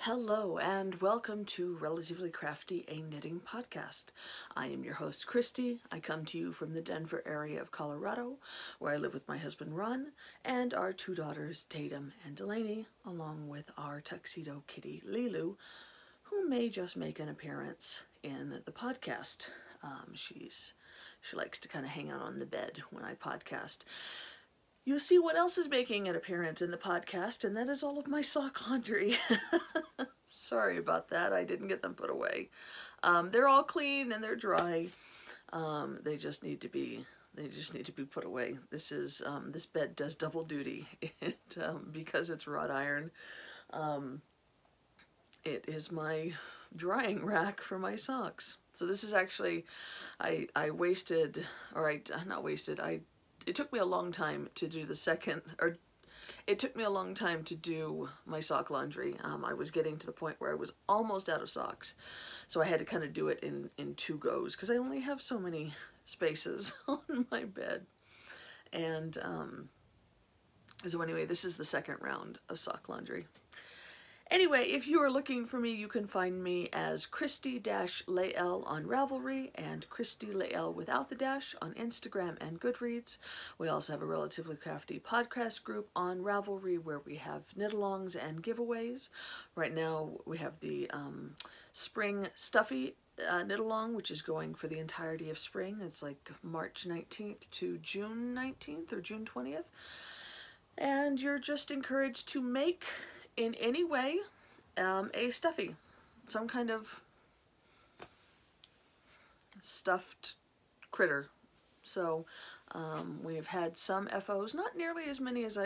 Hello and welcome to Relatively Crafty, a knitting podcast. I am your host, Christy. I come to you from the Denver area of Colorado, where I live with my husband, Ron, and our two daughters, Tatum and Delaney, along with our tuxedo kitty, Lilu, who may just make an appearance in the podcast. She likes to kind of hang out on the bed when I podcast. You'll see what else is making an appearance in the podcast, and that is all of my sock laundry. Sorry about that. I didn't get them put away. They're all clean and they're dry. They just need to be put away. This bed does double duty. Because it's wrought iron. It is my drying rack for my socks. So this is actually, it took me a long time to do my sock laundry. I was getting to the point where I was almost out of socks. So I had to kind of do it in two goes because I only have so many spaces on my bed. And so anyway, this is the second round of sock laundry. Anyway, if you are looking for me, you can find me as Cristi-Lael on Ravelry and Cristi-Lael without the dash on Instagram and Goodreads. We also have a Relatively Crafty Podcast group on Ravelry where we have knit-alongs and giveaways. Right now we have the Spring Stuffy knit-along, which is going for the entirety of spring. It's like March 19th to June 19th or June 20th. And you're just encouraged to make in any way a stuffy, some kind of stuffed critter. So we've had some FOs, not nearly as many as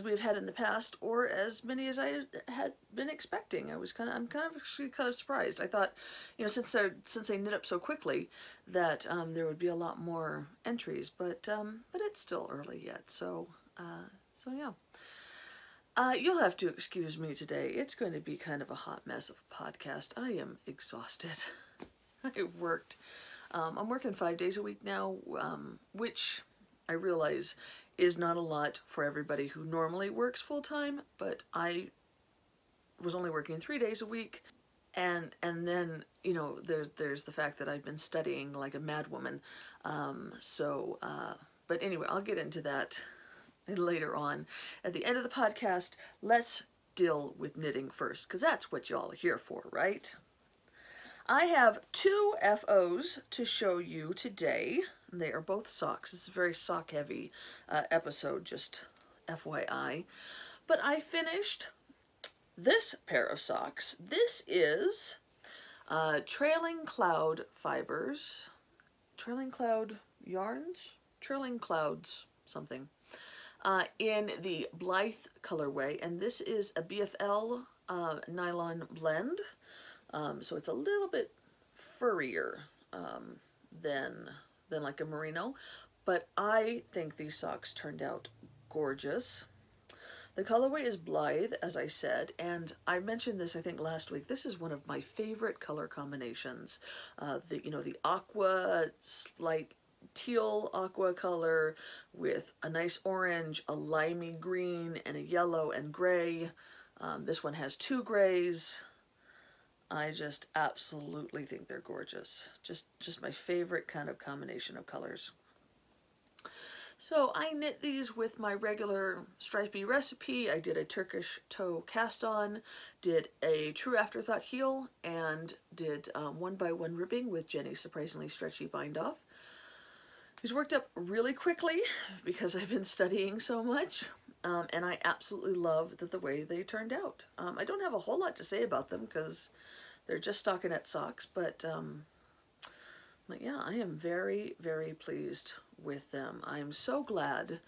we've had in the past, or as many as I had been expecting. I'm actually kind of surprised. I thought, since they knit up so quickly, that there would be a lot more entries, but it's still early yet. So yeah. You'll have to excuse me today. It's going to be kind of a hot mess of a podcast. I am exhausted. I'm working 5 days a week now, which I realize is not a lot for everybody who normally works full-time, but I was only working 3 days a week. And then, there's the fact that I've been studying like a madwoman. But anyway, I'll get into that later on. At the end of the podcast, let's deal with knitting first, because that's what y'all are here for, right? I have two FOs to show you today. They are both socks. It's a very sock-heavy episode, just FYI. But I finished this pair of socks. This is Trailing Cloud Fibers. Trailing Cloud Yarns? Trailing Clouds something. In the Blythe colorway, and this is a BFL nylon blend, so it's a little bit furrier than like a merino, but I think these socks turned out gorgeous. The colorway is Blythe, as I said, and I mentioned this I think last week. This is one of my favorite color combinations. The aqua, slight teal aqua color with a nice orange, a limey green, and a yellow and gray. This one has two grays. I just absolutely think they're gorgeous. Just my favorite kind of combination of colors. So I knit these with my regular stripy recipe. I did a Turkish toe cast on, did a true afterthought heel, and did 1x1 ribbing with Jenny's surprisingly stretchy bind off. These worked up really quickly because I've been studying so much, and I absolutely love the way they turned out. I don't have a whole lot to say about them because they're just stockinette socks, but yeah, I am very, very pleased with them. I am so glad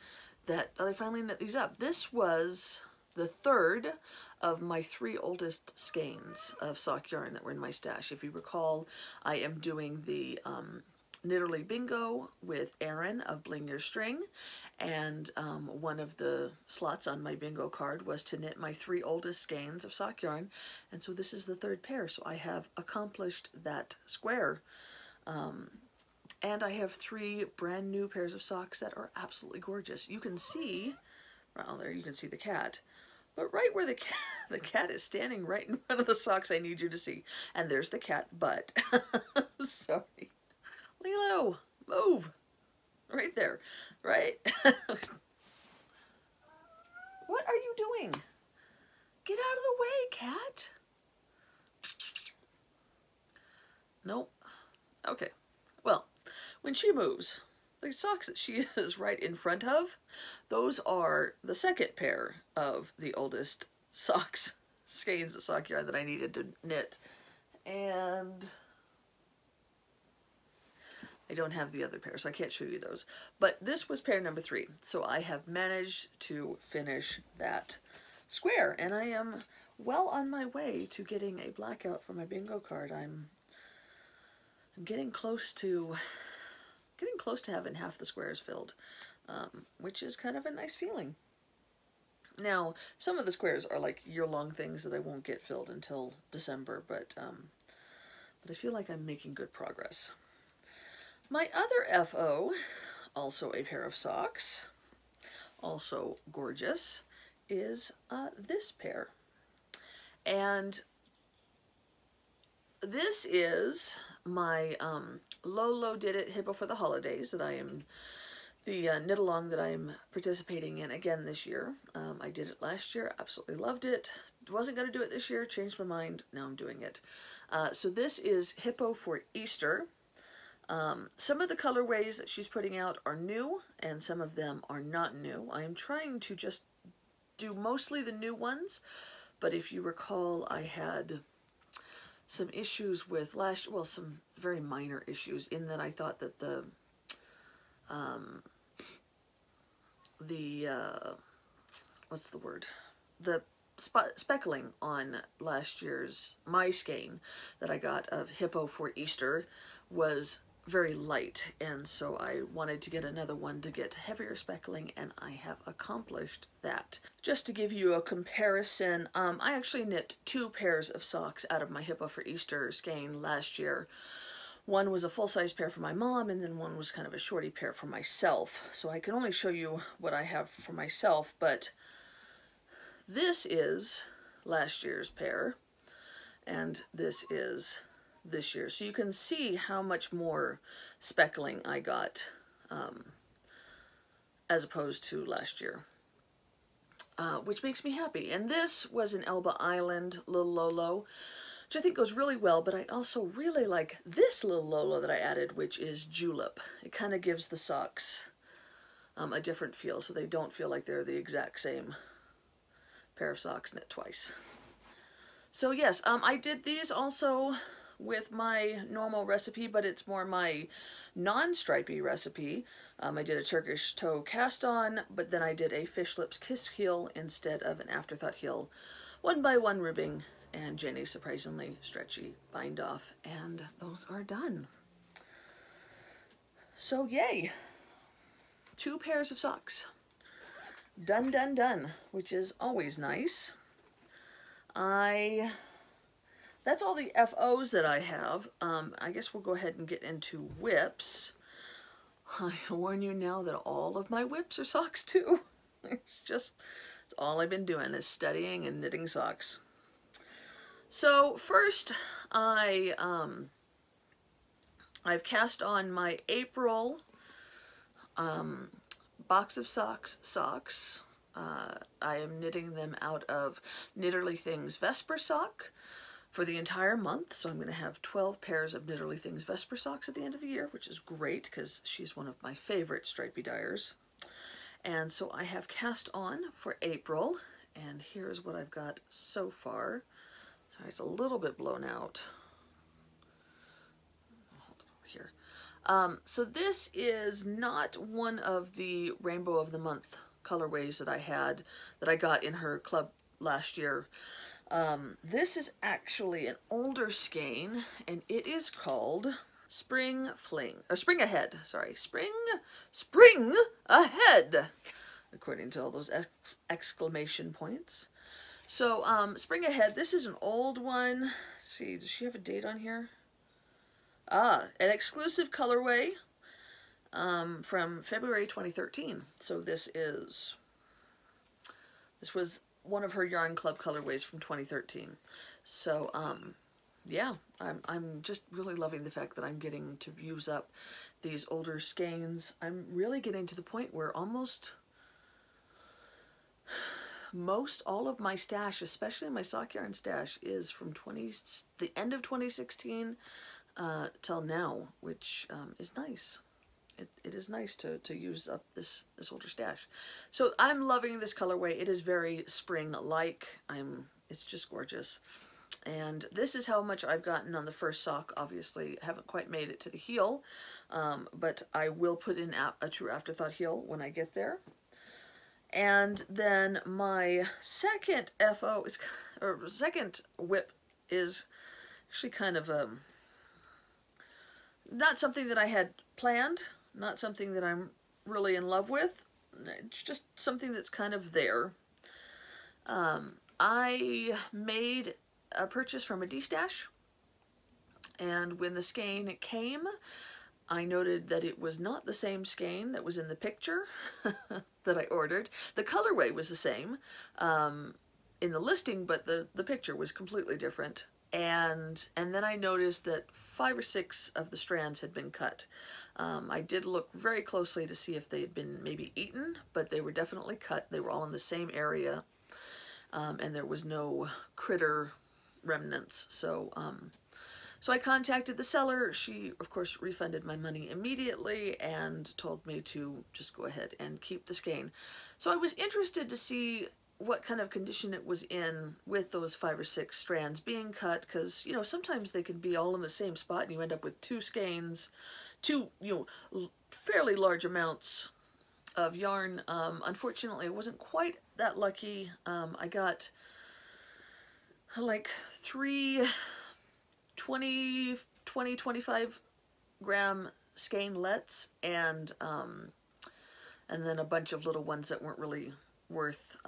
that I finally knit these up. This was the third of my 3 oldest skeins of sock yarn that were in my stash. If you recall, I am doing the Knitterly Bingo with Erin of Bling Your String, and one of the slots on my bingo card was to knit my 3 oldest skeins of sock yarn, and so this is the third pair, so I have accomplished that square. And I have 3 brand new pairs of socks that are absolutely gorgeous. You can see, well, there you can see the cat, But right where the cat is standing right in front of the socks, I need you to see. And there's the cat butt. Sorry. Lilo, move. Right there. Right? What are you doing? Get out of the way, cat. Nope. Okay. Well, when she moves, the socks that she is right in front of, those are the second pair of the oldest socks, skeins of sock yarn that I needed to knit. And I don't have the other pair, so I can't show you those. But this was pair number 3, so I have managed to finish that square, and I am well on my way to getting a blackout for my bingo card. I'm getting close to having half the squares filled, which is kind of a nice feeling. Now, some of the squares are like year-long things that I won't get filled until December, but I feel like I'm making good progress. My other FO, also a pair of socks, also gorgeous, is this pair. And this is my Lolo Did It Hippo for the Holidays that I am, the knit along that I'm participating in again this year. I did it last year, absolutely loved it. Wasn't going to do it this year, changed my mind, now I'm doing it. So this is Hippo for Easter. Some of the colorways that she's putting out are new, and some of them are not new. I am trying to just do mostly the new ones, but if you recall, I had some issues with some very minor issues, in that I thought that the what's the word? The speckling on last year's my skein that I got of Hippo for Easter was very light, and so I wanted to get another one to get heavier speckling, and I have accomplished that. Just to give you a comparison, I actually knit 2 pairs of socks out of my Hippo for Easter skein last year. One was a full-size pair for my mom, and then one was kind of a shorty pair for myself. So I can only show you what I have for myself, but this is last year's pair, and this is this year. So you can see how much more speckling I got as opposed to last year, which makes me happy. And this was an Elba Island Little Lolo, which I think goes really well, but I also really like this little Lolo that I added, which is Julep. It kind of gives the socks a different feel, so they don't feel like they're the exact same pair of socks knit twice. So yes, I did these also with my normal recipe, but it's more my non-stripy recipe. I did a Turkish toe cast on, but then I did a fish lips kiss heel instead of an afterthought heel, 1x1 ribbing, and Jenny's surprisingly stretchy bind off, and those are done. So yay, 2 pairs of socks. Done, done, done, which is always nice. That's all the FOs that I have. I guess we'll go ahead and get into whips. I warn you now that all of my whips are socks too. It's all I've been doing is studying and knitting socks. So first, I've cast on my April box of socks. I am knitting them out of Knitterly Things Vesper sock for the entire month, so I'm going to have 12 pairs of Knitterly Things Vesper socks at the end of the year, which is great because she's one of my favorite stripy dyers. And so I have cast on for April, and here's what I've got so far. Sorry, it's a little bit blown out. Hold it over here. So this is not one of the Rainbow of the Month colorways that I got in her club last year. This is actually an older skein, and it is called Spring Ahead, according to all those exclamation points. So, Spring Ahead, this is an old one. Let's see, does she have a date on here? An exclusive colorway from February 2013. So this was one of her Yarn Club colorways from 2013. So, yeah, I'm just really loving the fact that I'm getting to use up these older skeins. I'm really getting to the point where almost most all of my stash, especially my sock yarn stash, is from the end of 2016 till now, which is nice. It is nice to use up this older stash. So I'm loving this colorway. It is very spring-like. It's just gorgeous. And this is how much I've gotten on the first sock. Obviously, I haven't quite made it to the heel, but I will put in a true afterthought heel when I get there. And then my second second whip is actually kind of not something that I had planned, not something that I'm really in love with. It's just something that's kind of there. I made a purchase from a D-stash, and when the skein came, I noted that it was not the same skein that was in the picture that I ordered. The colorway was the same in the listing, but the picture was completely different. And then I noticed that 5 or 6 of the strands had been cut. I did look very closely to see if they had been maybe eaten, but they were definitely cut. They were all in the same area, and there was no critter remnants. So I contacted the seller. She, of course, refunded my money immediately and told me to just go ahead and keep the skein. So I was interested to see what kind of condition it was in with those 5 or 6 strands being cut, because, you know, sometimes they can be all in the same spot and you end up with 2 skeins, fairly large amounts of yarn. Unfortunately, I wasn't quite that lucky. I got like 3 25 gram skeinlets and then a bunch of little ones that weren't really worth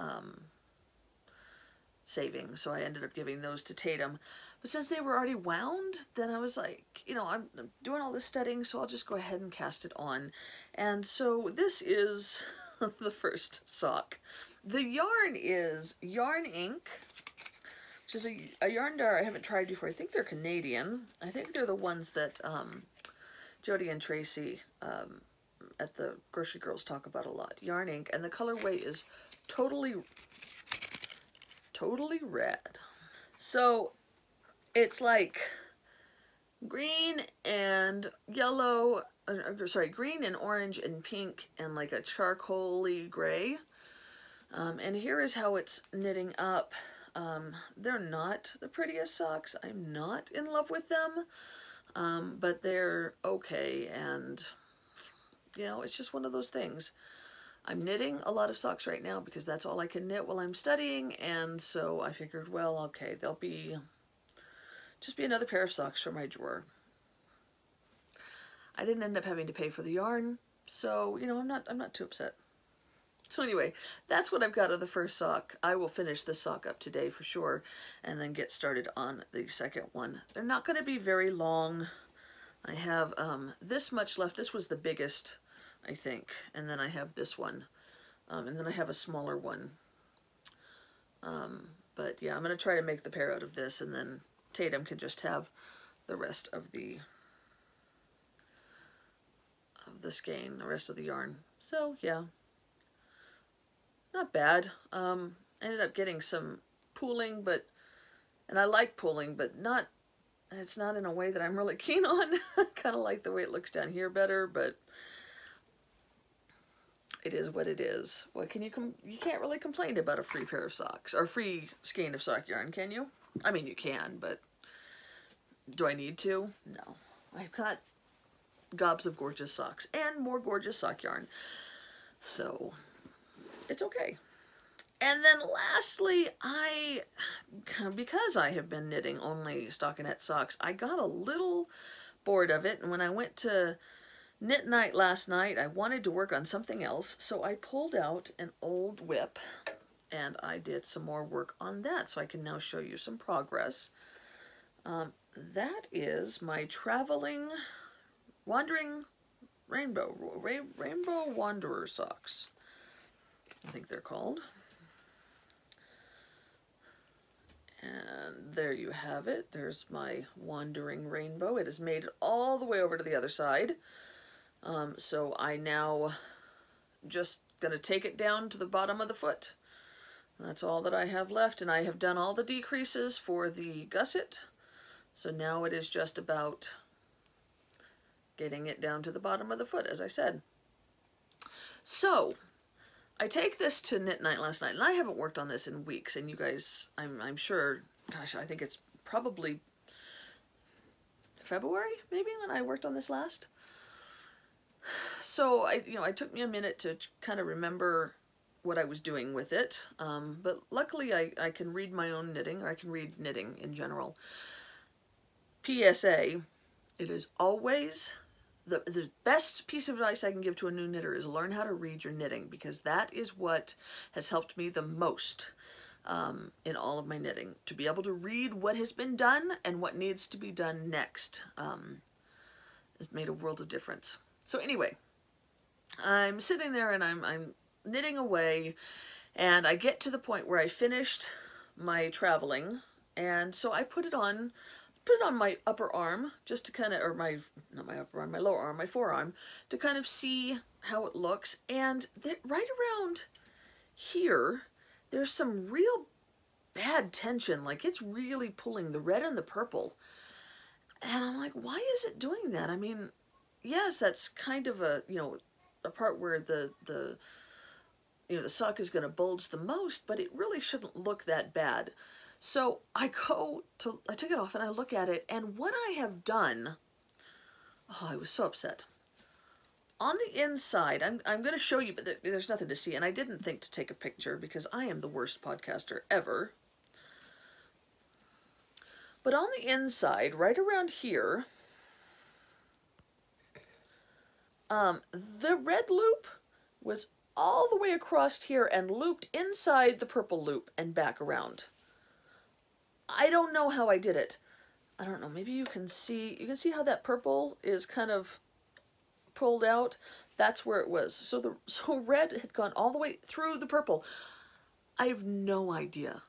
saving, so I ended up giving those to Tatum. But since they were already wound, then I was like, you know, I'm doing all this studying, so I'll just go ahead and cast it on. And so this is the first sock. The yarn is Yarn Ink, which is a yarn dar I haven't tried before. I think they're Canadian. I think they're the ones that Jody and Tracy at the Grocery Girls talk about a lot. Yarn Ink, and the colorway is totally red. So it's like green and yellow, green and orange and pink and like a charcoaly gray. And here is how it's knitting up. They're not the prettiest socks. I'm not in love with them, but they're okay, and you know, it's just one of those things. I'm knitting a lot of socks right now because that's all I can knit while I'm studying, and so I figured, well, okay, they'll just be another pair of socks for my drawer. I didn't end up having to pay for the yarn, so you know, I'm not too upset. So anyway, that's what I've got of the first sock. I will finish this sock up today for sure, and then get started on the second one. They're not going to be very long. I have this much left. This was the biggest, I think, and then I have this one, and then I have a smaller one. But yeah, I'm going to try to make the pair out of this, and then Tatum can just have the rest of the skein, the rest of the yarn. So yeah. Not bad. Ended up getting some pooling, and I like pooling, but it's not in a way that I'm really keen on. Kind of like the way it looks down here better, but it is what it is. What can you can't really complain about a free pair of socks, or free skein of sock yarn, can you? I mean, you can, but do I need to? No. I've got gobs of gorgeous socks and more gorgeous sock yarn. So it's okay. And then lastly, because I have been knitting only stockinette socks, I got a little bored of it, and when I went to knit night last night, I wanted to work on something else, so I pulled out an old whip and I did some more work on that, so I can now show you some progress. That is my Wandering Rainbow Wanderer socks, I think they're called. And there you have it. There's my wandering rainbow. It has made it all the way over to the other side. So I now just going to take it down to the bottom of the foot. That's all that I have left, and I have done all the decreases for the gusset. So now it is just about getting it down to the bottom of the foot, as I said. So I take this to knit night last night, and I haven't worked on this in weeks, and you guys, I'm sure, gosh, I think it's probably February, maybe, when I worked on this last. So it took me a minute to kind of remember what I was doing with it, but luckily I can read my own knitting, or I can read knitting in general. PSA, it is always the best piece of advice I can give to a new knitter is learn how to read your knitting, because that is what has helped me the most in all of my knitting. To be able to read what has been done and what needs to be done next has made a world of difference. So anyway, I'm sitting there and I'm knitting away, and I get to the point where I finished my traveling, and so I put it on my upper arm, just to kind of, or not my upper arm, my lower arm, my forearm, to kind of see how it looks. And right around here, there's some real bad tension, like it's really pulling the red and the purple. And I'm like, why is it doing that? I mean, yes, that's kind of a part where the sock is going to bulge the most, but it really shouldn't look that bad. So I took it off and I look at it, and what I have done, oh, I was so upset. On the inside, I'm going to show you, but there's nothing to see, and I didn't think to take a picture because I am the worst podcaster ever. But on the inside, right around here, the red loop was all the way across here and looped inside the purple loop and back around. I don't know how I did it. I don't know, maybe you can see how that purple is kind of pulled out. That's where it was. So red had gone all the way through the purple. I have no idea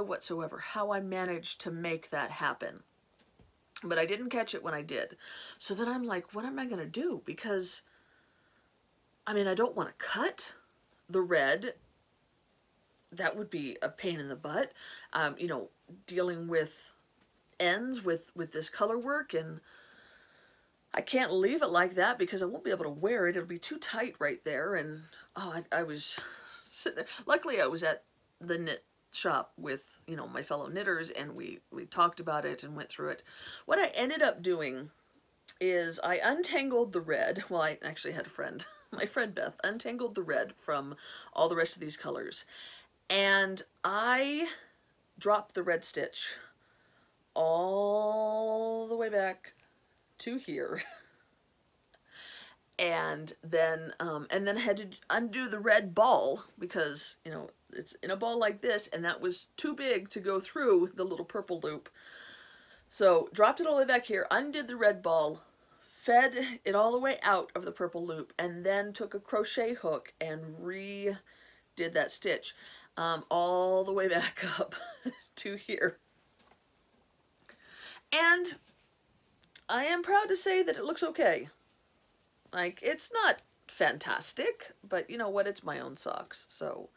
whatsoever how I managed to make that happen. But I didn't catch it when I did. So then I'm like, what am I going to do? Because, I mean, I don't want to cut the red. That would be a pain in the butt. Dealing with ends with this color work, and I can't leave it like that because I won't be able to wear it. It'll be too tight right there. And I was sitting there. Luckily, I was at the knit shop with my fellow knitters, and we talked about it and went through it. What I ended up doing is I untangled the red. Well, I actually had a friend, my friend Beth, untangled the red from all the rest of these colors, and I dropped the red stitch all the way back to here. And then I had to undo the red ball because, it's in a ball like this, and that was too big to go through the little purple loop. So dropped it all the way back here, undid the red ball, fed it all the way out of the purple loop, and then took a crochet hook and redid that stitch all the way back up to here. And I am proud to say that it looks okay. Like, it's not fantastic, but you know what, it's my own socks, so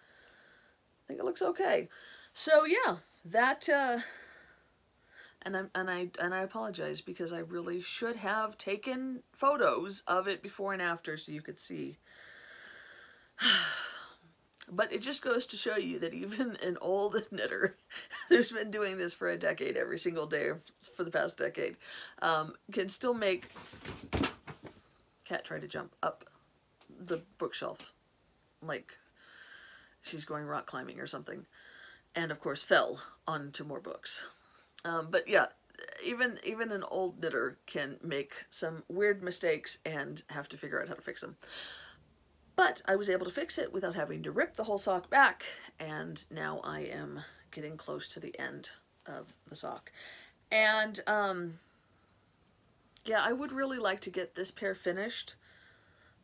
I think it looks okay. So yeah, that and I apologize because I really should have taken photos of it before and after so you could see. But it just goes to show you that even an old knitter who's been doing this for a decade, every single day for the past decade, can still make... Cat tried to jump up the bookshelf like she's going rock climbing or something, and of course fell onto more books. But yeah, even an old knitter can make some weird mistakes and have to figure out how to fix them. But I was able to fix it without having to rip the whole sock back, and now I am getting close to the end of the sock. And yeah, I would really like to get this pair finished.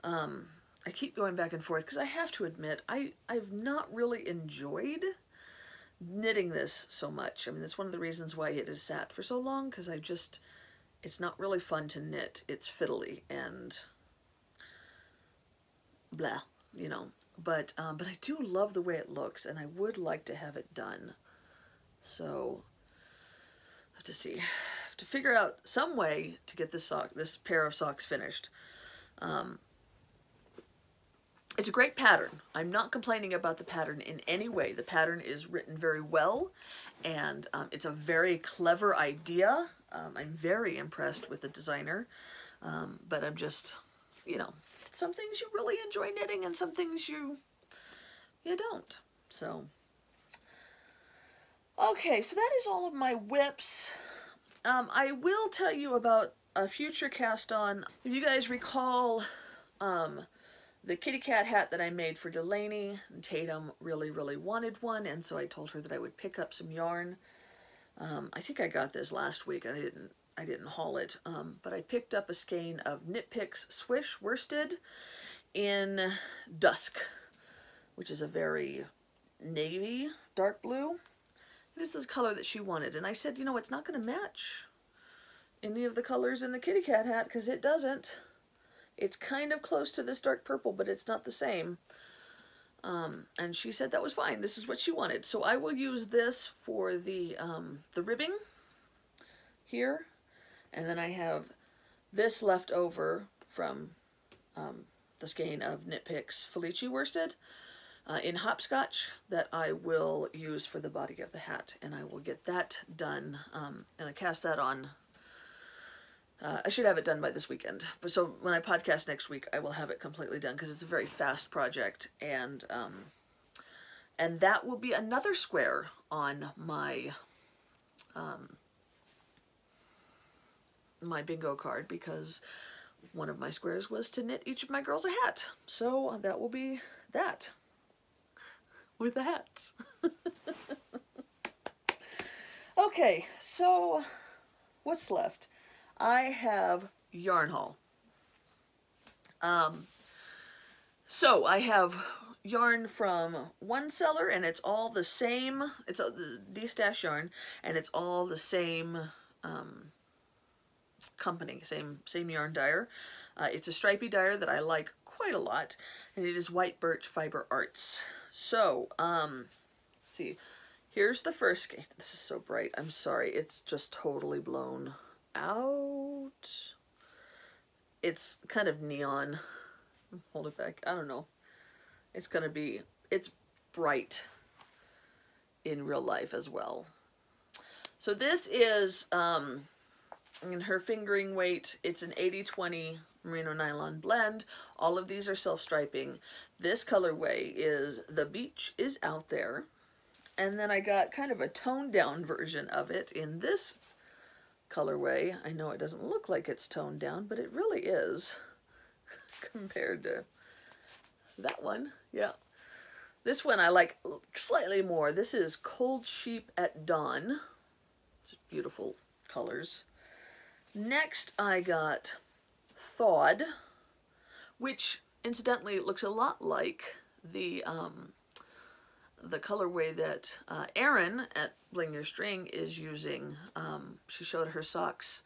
I keep going back and forth because I have to admit, I've not really enjoyed knitting this so much. I mean, that's one of the reasons why it has sat for so long, because it's not really fun to knit. It's fiddly and blah, you know. But I do love the way it looks, and I would like to have it done. So I have to see. I have to figure out some way to get this pair of socks finished. It's a great pattern. I'm not complaining about the pattern in any way. The pattern is written very well, and it's a very clever idea. I'm very impressed with the designer, but I'm just, you know, some things you really enjoy knitting and some things you don't. So, okay, so that is all of my whips. I will tell you about a future cast on. If you guys recall, the kitty cat hat that I made for Delaney, and Tatum really, really wanted one, and so I told her that I would pick up some yarn. I think I got this last week. I didn't haul it, but I picked up a skein of Knit Picks Swish worsted in Dusk, which is a very navy dark blue. It is the color that she wanted, and I said, you know, it's not going to match any of the colors in the kitty cat hat, because it doesn't. It's kind of close to this dark purple, but it's not the same. And she said that was fine. This is what she wanted. So I will use this for the ribbing here. And then I have this left over from the skein of Knit Picks Felici worsted in hopscotch that I will use for the body of the hat. And I will get that done and I cast that on. I should have it done by this weekend. But so when I podcast next week, I will have it completely done, because it's a very fast project, and that will be another square on my my bingo card, because one of my squares was to knit each of my girls a hat. So that will be that with the hats. Okay, so what's left? I have yarn haul. So I have yarn from one seller, and it's all the same. It's the D-Stash yarn, and it's all the same company, same yarn dyer. It's a stripy dyer that I like quite a lot, and it is White Birch Fiber Arts. So, let's see. Here's the first skein. This is so bright. I'm sorry. It's just totally blown out. It's kind of neon. Hold it back. I don't know. It's bright in real life as well. So this is in her fingering weight. It's an 80-20 merino nylon blend. All of these are self-striping. This colorway is The Beach is Out There. And then I got kind of a toned down version of it in this colorway. I know it doesn't look like it's toned down, but it really is compared to that one. Yeah. This one I like slightly more. This is Cold Sheep at Dawn. Beautiful colors. Next I got Thawed, which incidentally looks a lot like the colorway that Erin at Bling Your String is using. She showed her socks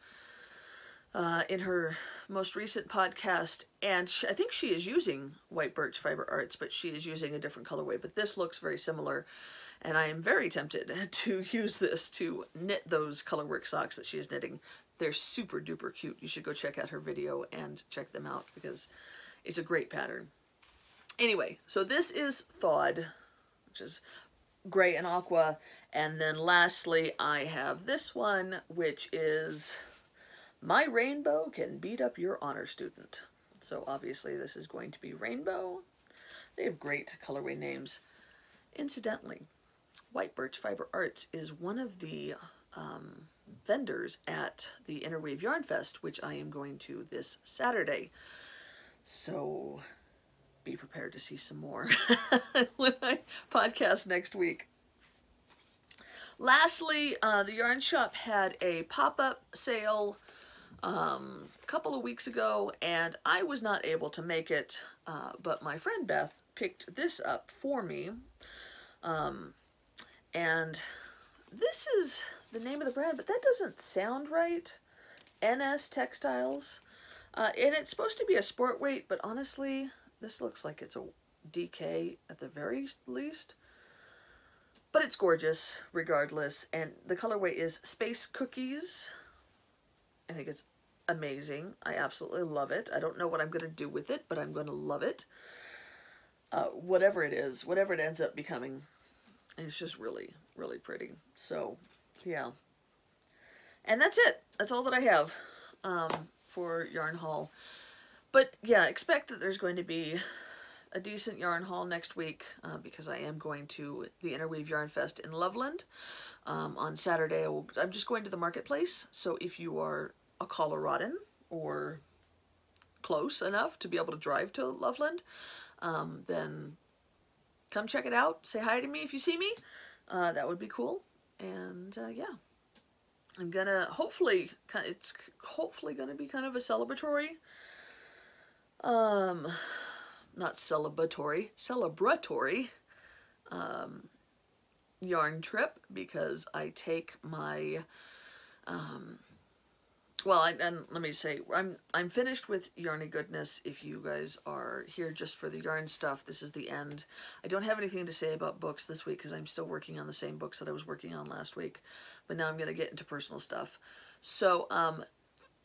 in her most recent podcast, and I think she is using White Birch Fiber Arts, but she is using a different colorway. But this looks very similar, and I am very tempted to use this to knit those colorwork socks that she is knitting. They're super duper cute. You should go check out her video and check them out, because it's a great pattern. Anyway, so this is Thawed, which is gray and aqua. And then lastly, I have this one, which is My Rainbow Can Beat Up Your Honor Student. So obviously this is going to be Rainbow. They have great colorway names. Incidentally, White Birch Fiber Arts is one of the vendors at the Interweave Yarn Fest, which I am going to this Saturday. So be prepared to see some more when I podcast next week. Lastly, the Yarn Shop had a pop-up sale a couple of weeks ago, and I was not able to make it, but my friend Beth picked this up for me. And this is the name of the brand, but that doesn't sound right. NS Textiles. And it's supposed to be a sport weight, but honestly, this looks like it's a DK at the very least. But it's gorgeous, regardless. And the colorway is Space Cookies. I think it's amazing. I absolutely love it. I don't know what I'm going to do with it, but I'm going to love it. Whatever it is, whatever it ends up becoming, it's just really, really pretty. So, yeah. And that's it. That's all that I have for yarn haul. But, yeah, expect that there's going to be a decent yarn haul next week because I am going to the Interweave Yarn Fest in Loveland on Saturday. I'm just going to the marketplace, so if you are a Coloradan or close enough to be able to drive to Loveland, then come check it out. Say hi to me if you see me. That would be cool. And yeah, I'm gonna it's hopefully gonna be kind of a celebratory, not celebratory, yarn trip, because I take my, and let me say, I'm finished with Yarny Goodness. If you guys are here just for the yarn stuff, this is the end. I don't have anything to say about books this week because I'm still working on the same books that I was working on last week, but now I'm going to get into personal stuff. So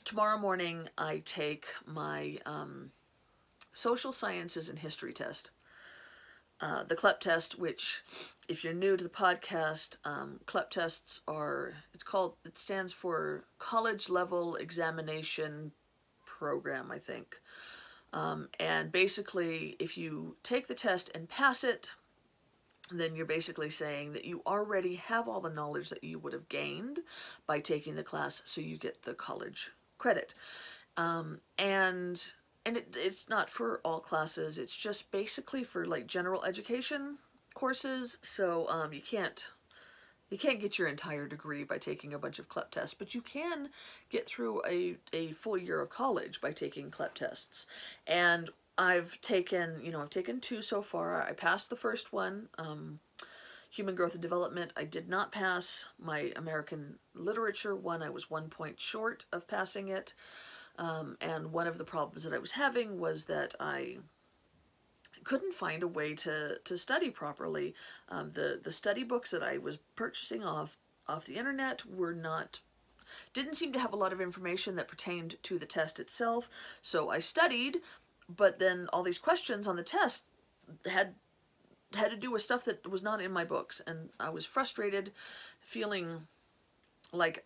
tomorrow morning I take my social sciences and history test. The CLEP test, which, if you're new to the podcast, CLEP tests are, it stands for College Level Examination Program, I think. And basically, if you take the test and pass it, then you're basically saying that you already have all the knowledge that you would have gained by taking the class, so you get the college credit. And it's not for all classes. It's just basically for like general education courses. So you can't get your entire degree by taking a bunch of CLEP tests, but you can get through a full year of college by taking CLEP tests. And I've taken 2 so far. I passed the first one, Human Growth and Development. I did not pass my American Literature one. I was 1 point short of passing it. And one of the problems that I was having was that I couldn't find a way to study properly. The study books that I was purchasing off the internet didn't seem to have a lot of information that pertained to the test itself. So I studied, but then all these questions on the test had to do with stuff that was not in my books, and I was frustrated, feeling like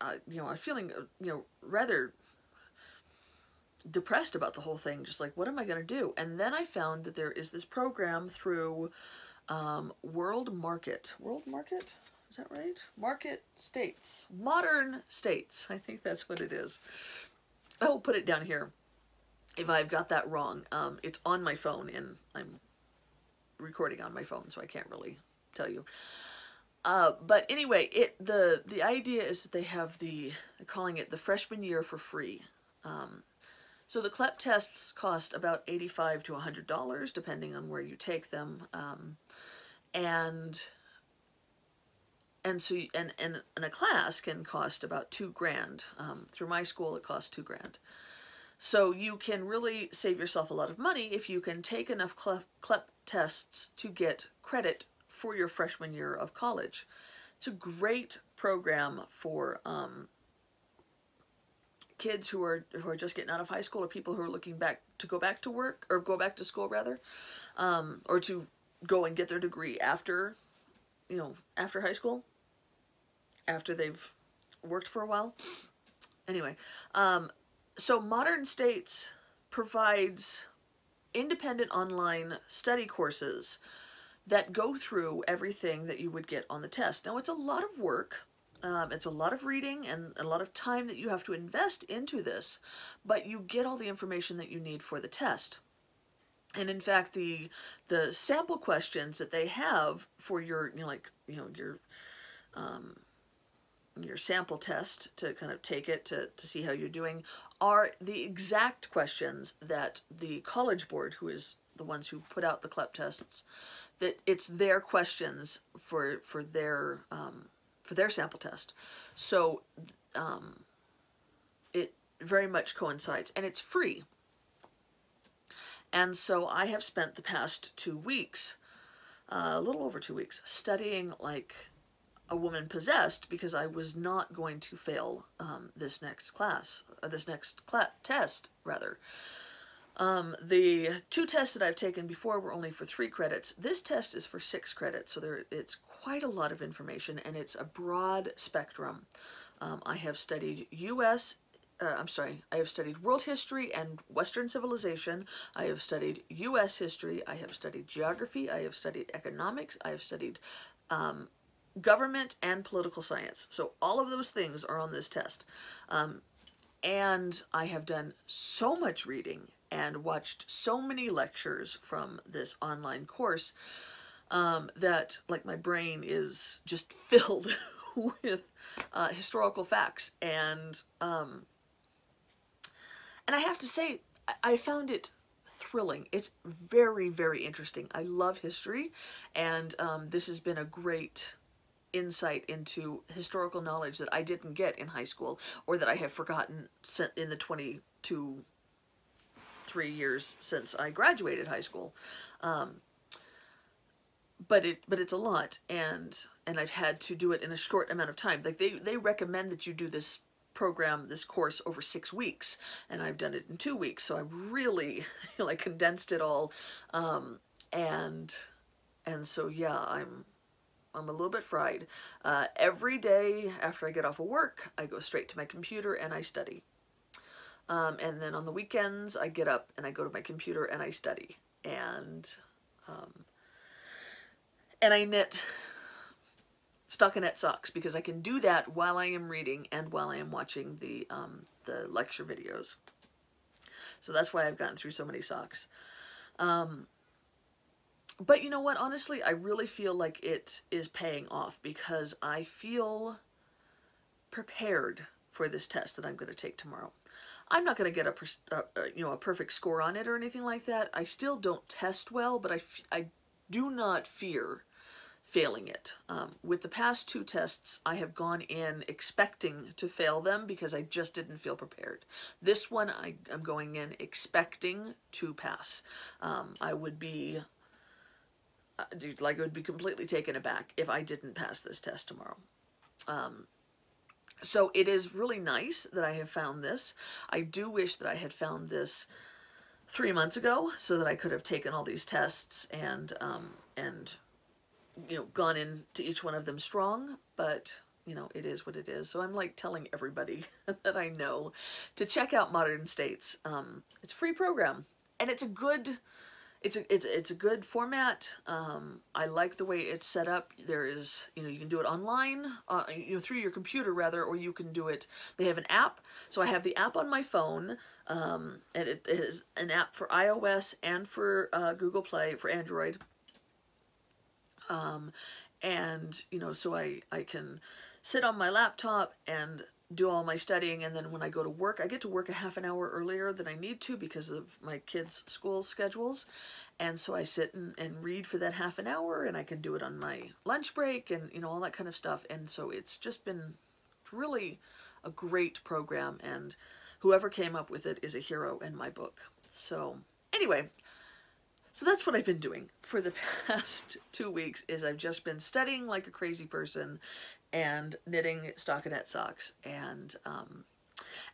rather depressed about the whole thing, just like, what am I going to do? And then I found that there is this program through World Market, is that right? Modern States, I think that's what it is. I will put it down here if I've got that wrong. It's on my phone, and I'm recording on my phone, so I can't really tell you. But anyway, the idea is that they have they're calling it the freshman year for free. So the CLEP tests cost about $85 to $100, depending on where you take them, and a class can cost about $2,000. Through my school, it costs $2,000. So you can really save yourself a lot of money if you can take enough CLEP tests to get credit for your freshman year of college. It's a great program for kids who are just getting out of high school, or people who are looking to go back to work, or go back to school rather, or to go and get their degree after high school, after they've worked for a while. Anyway, so Modern States provides independent online study courses that go through everything that you would get on the test. Now, it's a lot of work. It's a lot of reading and a lot of time that you have to invest into this, but you get all the information that you need for the test. And in fact, the sample questions that they have for your sample test to kind of take it to see how you're doing are the exact questions that the College Board, who is the ones who put out the CLEP tests, that it's their questions for their sample test. So it very much coincides, and it's free. And so I have spent the past 2 weeks, a little over 2 weeks, studying like a woman possessed, because I was not going to fail this next test, rather. The 2 tests that I've taken before were only for 3 credits. This test is for 6 credits, so it's quite a lot of information, and it's a broad spectrum. I have studied I have studied world history and Western civilization. I have studied U.S. history. I have studied geography. I have studied economics. I have studied government and political science. So all of those things are on this test. And I have done so much reading and watched so many lectures from this online course that like my brain is just filled with historical facts. And I have to say, I found it thrilling. It's very, very interesting. I love history, and this has been a great insight into historical knowledge that I didn't get in high school, or that I have forgotten in the 3 years since I graduated high school. But it's a lot, and I've had to do it in a short amount of time. Like they recommend that you do this course over 6 weeks, and I've done it in 2 weeks. So I really like condensed it all, and so yeah, I'm a little bit fried. Every day after I get off of work, I go straight to my computer and I study. And then on the weekends, I get up and I go to my computer and I study. And I knit stockinette socks, because I can do that while I am reading and while I am watching the lecture videos. So that's why I've gotten through so many socks. But you know what? Honestly, I really feel like it is paying off, because I feel prepared for this test that I'm going to take tomorrow. I'm not going to get a perfect score on it or anything like that. I still don't test well, but I do not fear failing it. With the past 2 tests, I have gone in expecting to fail them because I just didn't feel prepared. This one, I'm going in expecting to pass. I would be completely taken aback if I didn't pass this test tomorrow. So it is really nice that I have found this. I do wish that I had found this 3 months ago, so that I could have taken all these tests and gone into each one of them strong. But it is what it is. So I'm like telling everybody that I know to check out Modern States. It's a free program, and it's a good format. I like the way it's set up. There is, you can do it online, through your computer rather, or you can do it. They have an app. So I have the app on my phone, and it is an app for iOS and for Google Play for Android. And so I can sit on my laptop and do all my studying, and then when I go to work, I get to work a half an hour earlier than I need to because of my kids' school schedules, and so I sit and read for that half an hour, and I can do it on my lunch break, and all that kind of stuff. And so it's just been really a great program, and whoever came up with it is a hero in my book. So anyway, so that's what I've been doing for the past 2 weeks, is I've just been studying like a crazy person and knitting stockinette socks. And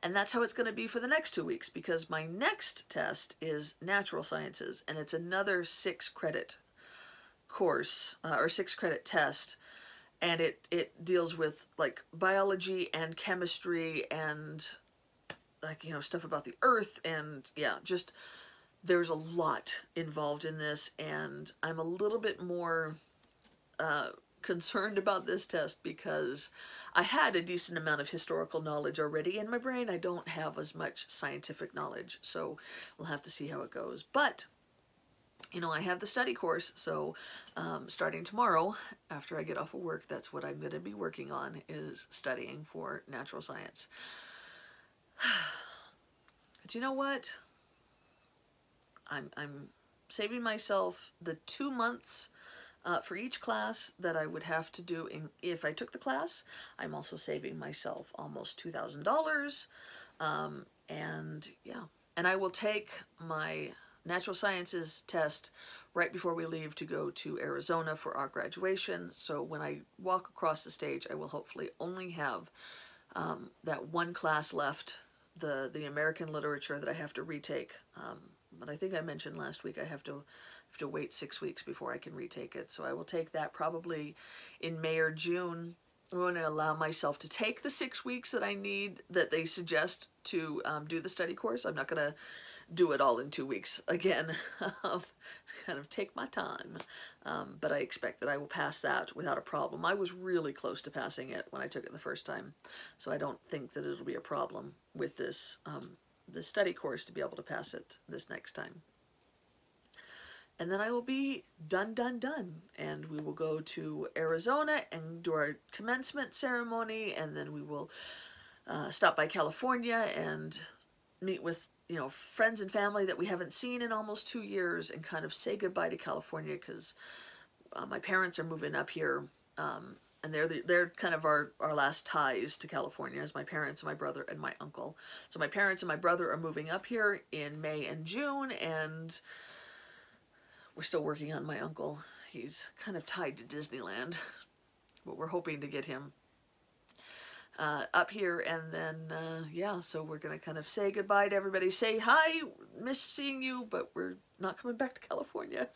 that's how it's going to be for the next 2 weeks, because my next test is natural sciences, and it's another 6-credit course, or 6-credit test. And it deals with like biology and chemistry and like, stuff about the earth. And yeah, just there's a lot involved in this, and I'm a little bit more concerned about this test because I had a decent amount of historical knowledge already in my brain. I don't have as much scientific knowledge, so we'll have to see how it goes. But I have the study course, so starting tomorrow after I get off of work, that's what I'm going to be working on, is studying for natural science. But you know what? I'm saving myself the 2 months for each class that I would have to do if I took the class. I'm also saving myself almost $2,000. And yeah, and I will take my natural sciences test right before we leave to go to Arizona for our graduation. So when I walk across the stage, I will hopefully only have that one class left, the American literature that I have to retake. But I think I mentioned last week I have to wait 6 weeks before I can retake it. So I will take that probably in May or June. I'm going to allow myself to take the 6 weeks that I need, that they suggest to do the study course. I'm not going to do it all in 2 weeks again. Kind of take my time. But I expect that I will pass that without a problem. I was really close to passing it when I took it the first time. So I don't think that it'll be a problem with this, this study course to be able to pass it this next time. And then I will be done. And we will go to Arizona and do our commencement ceremony. And then we will stop by California and meet with, friends and family that we haven't seen in almost 2 years, and kind of say goodbye to California, because my parents are moving up here. And they're kind of our last ties to California, as my parents and my brother and my uncle. So my parents and my brother are moving up here in May and June, and we're still working on my uncle. He's kind of tied to Disneyland, but we're hoping to get him up here. And then, yeah, so we're going to kind of say goodbye to everybody, say hi, miss seeing you, but we're not coming back to California.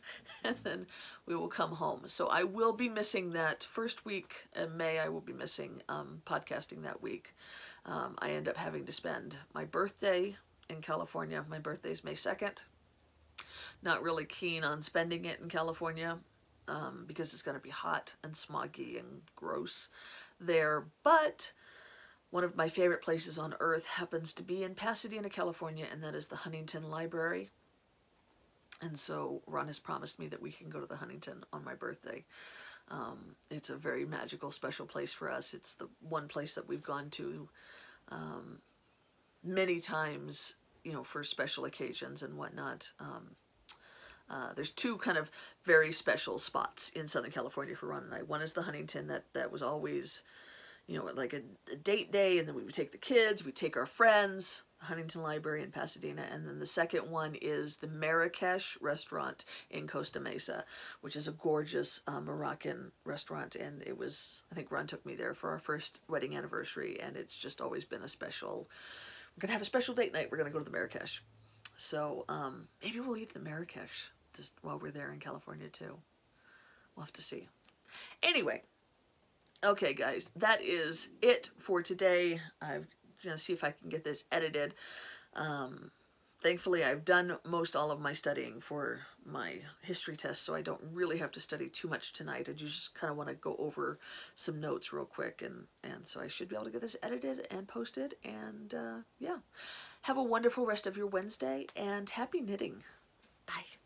And then we will come home. So I will be missing that first week in May. I will be missing podcasting that week. I end up having to spend my birthday in California. My birthday is May 2nd. Not really keen on spending it in California because it's going to be hot and smoggy and gross there. But one of my favorite places on earth happens to be in Pasadena, California, and that is the Huntington Library. And so Ron has promised me that we can go to the Huntington on my birthday. It's a very magical, special place for us. It's the one place that we've gone to many times, for special occasions and whatnot. There's two kind of very special spots in Southern California for Ron and I. One is the Huntington, that was always, like a date day, and then we would take the kids, we'd take our friends, Huntington Library in Pasadena. And then the second one is the Marrakesh restaurant in Costa Mesa, which is a gorgeous Moroccan restaurant. And it was, I think Ron took me there for our first wedding anniversary, and it's just always been a special, we're going to have a special date night. We're going to go to the Marrakesh. So maybe we'll eat the Marrakesh just while we're there in California too. We'll have to see. Anyway, okay guys, that is it for today. I'm going to see if I can get this edited. Thankfully, I've done most all of my studying for my history test, so I don't really have to study too much tonight. I just kind of want to go over some notes real quick, and so I should be able to get this edited and posted. And yeah, have a wonderful rest of your Wednesday, and happy knitting. Bye.